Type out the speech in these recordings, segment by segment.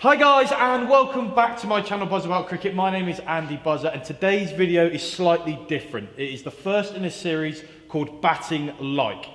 Hi guys, and welcome back to my channel Buzz About Cricket. My name is Andy Buzzer, and today's video is slightly different. It is the first in a series called Batting Like.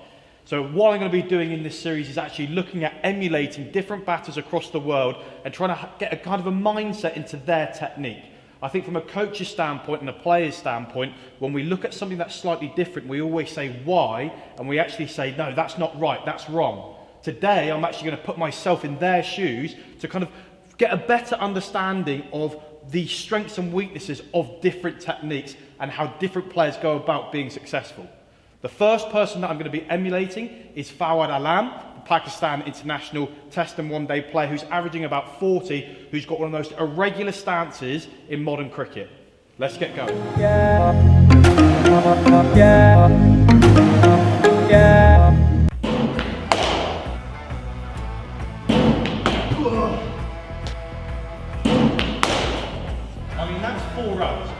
So what I'm going to be doing in this series is actually looking at emulating different batters across the world and trying to get a kind of a mindset into their technique. I think from a coach's standpoint and a player's standpoint, when we look at something that's slightly different, we always say why, and we actually say, no, that's not right, that's wrong. Today, I'm actually going to put myself in their shoes to kind of get a better understanding of the strengths and weaknesses of different techniques and how different players go about being successful. The first person that I'm going to be emulating is Fawad Alam, the Pakistan international test and one-day player who's averaging about 40, who's got one of the most irregular stances in modern cricket. Let's get going. I mean, that's 4 runs.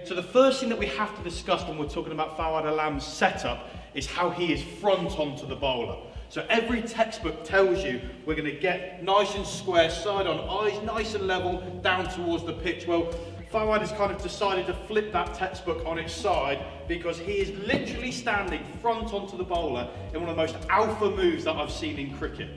So the first thing that we have to discuss when we're talking about Fawad Alam's setup is how he is front onto the bowler. So every textbook tells you we're going to get nice and square, side on, eyes nice and level, down towards the pitch. Well, Fawad has kind of decided to flip that textbook on its side because he is literally standing front onto the bowler in one of the most alpha moves that I've seen in cricket.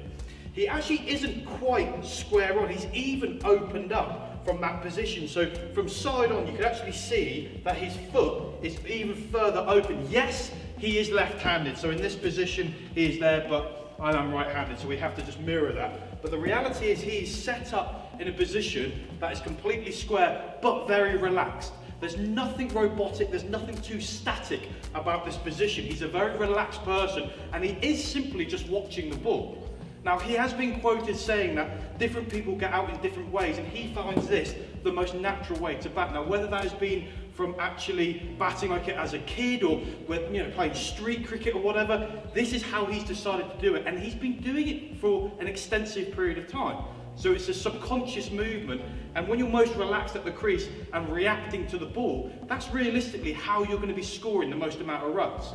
He actually isn't quite square on, he's even opened up from that position. So from side on, you can actually see that his foot is even further open. Yes, he is left-handed, so in this position he is there, but I am right-handed, so we have to just mirror that. But the reality is he is set up in a position that is completely square, but very relaxed. There's nothing robotic, there's nothing too static about this position. He's a very relaxed person, and he is simply just watching the ball. Now, he has been quoted saying that different people get out in different ways, and he finds this the most natural way to bat. Now, whether that has been from actually batting like it as a kid or playing street cricket or whatever, this is how he's decided to do it, and he's been doing it for an extensive period of time. So it's a subconscious movement, and when you're most relaxed at the crease and reacting to the ball, that's realistically how you're going to be scoring the most amount of runs.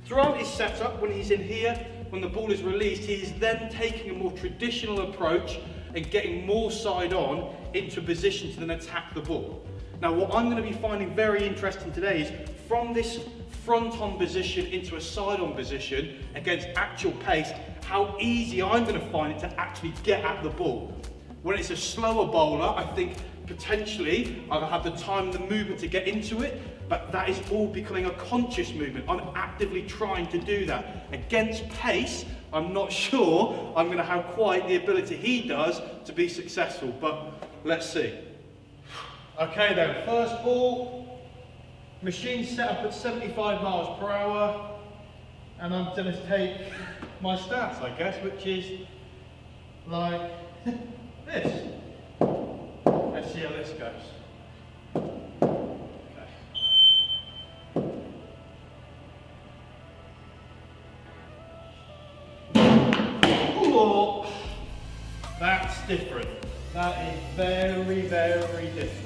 Throughout his setup, when he's in here, when the ball is released, he is then taking a more traditional approach and getting more side on into position to then attack the ball. Now, what I'm going to be finding very interesting today is from this front on position into a side on position against actual pace, how easy I'm going to find it to actually get at the ball. When it's a slower bowler, I think potentially I'll have the time and the movement to get into it, but that is all becoming a conscious movement. I'm actively trying to do that. Against pace, I'm not sure I'm going to have quite the ability he does to be successful, but let's see. Okay then, first ball, machine set up at 75 miles per hour, and I'm going to take my stance, I guess, which is like this. Let's see how this goes. Oh, that's different. That is very, very different.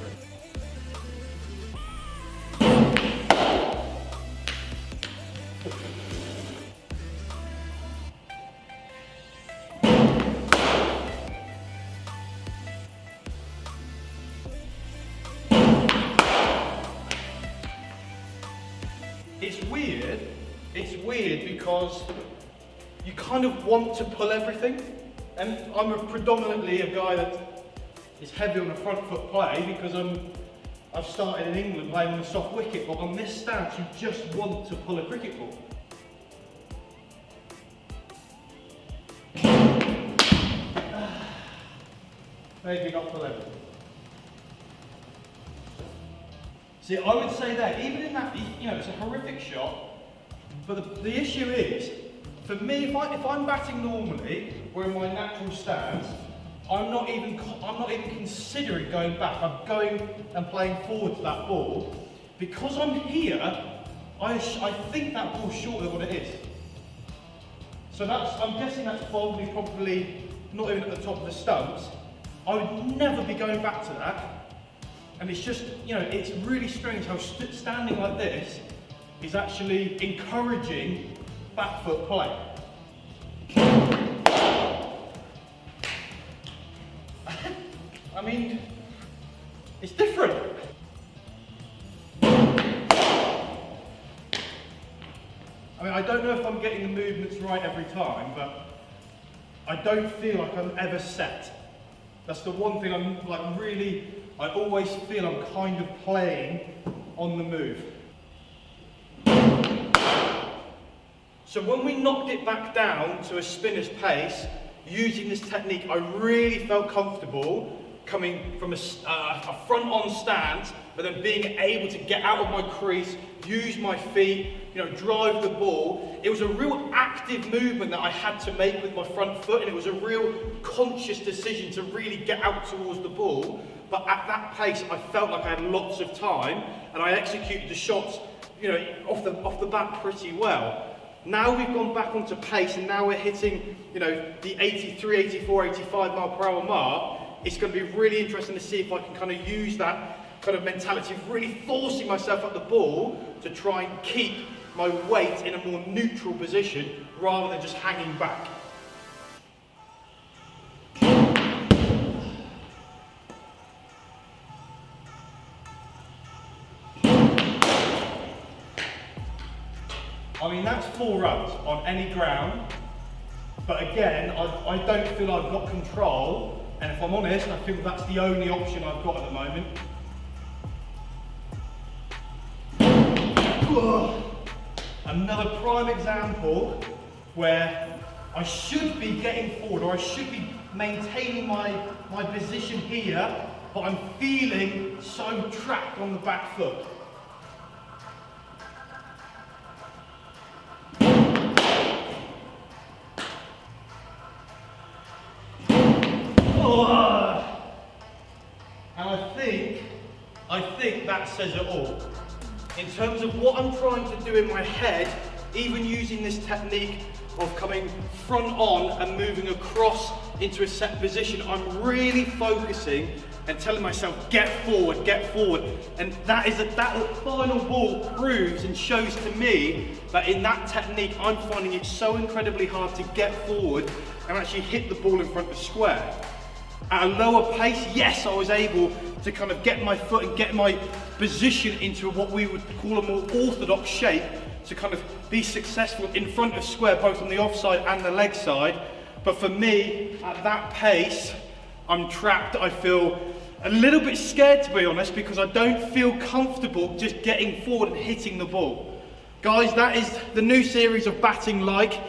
It's weird because you kind of want to pull everything, and I'm predominantly a guy that is heavy on the front foot play because I've started in England playing on a soft wicket, but on this stance you just want to pull a cricket ball. Maybe not pull everything. See, I would say that even in that, it's a horrific shot, but the issue is, for me, if I'm batting normally, or in my natural stance, I'm not even considering going back. I'm going and playing forward to that ball. Because I'm here, I think that ball's shorter than what it is. So I'm guessing that's probably not even at the top of the stumps. I would never be going back to that. And it's just, it's really strange how standing like this is actually encouraging back foot play. I mean, it's different. I mean, I don't know if I'm getting the movements right every time, but I don't feel like I'm ever set. That's the one thing I'm like really, I always feel I'm kind of playing on the move. So when we knocked it back down to a spinner's pace, using this technique, I really felt comfortable coming from a front-on stance, but then being able to get out of my crease, use my feet, you know, drive the ball. It was a real active movement that I had to make with my front foot, and it was a real conscious decision to really get out towards the ball. But at that pace, I felt like I had lots of time, and I executed the shots, you know, off the bat pretty well. Now we've gone back onto pace, and now we're hitting, you know, the 83, 84, 85 mile per hour mark. It's going to be really interesting to see if I can kind of use that kind of mentality of really forcing myself at the ball to try and keep my weight in a more neutral position rather than just hanging back. I mean, that's 4 runs on any ground, but again, I don't feel I've got control, and if I'm honest, I feel that's the only option I've got at the moment. Another prime example where I should be getting forward, or I should be maintaining my position here, but I'm feeling so trapped on the back foot. And I think that says it all. In terms of what I'm trying to do in my head, even using this technique of coming front on and moving across into a set position, I'm really focusing and telling myself, get forward, get forward. And that final ball proves and shows to me that in that technique, I'm finding it so incredibly hard to get forward and actually hit the ball in front of square. At a lower pace, yes, I was able to kind of get my foot and get my position into what we would call a more orthodox shape to kind of be successful in front of square, both on the offside and the leg side. But for me, at that pace, I'm trapped. I feel a little bit scared, to be honest, because I don't feel comfortable just getting forward and hitting the ball. Guys, that is the new series of Batting Like.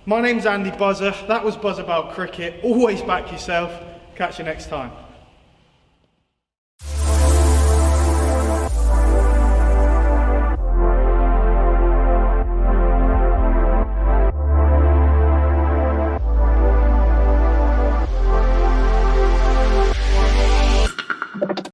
My name's Andy Buzzer. That was Buzz About Cricket. Always back yourself. Catch you next time.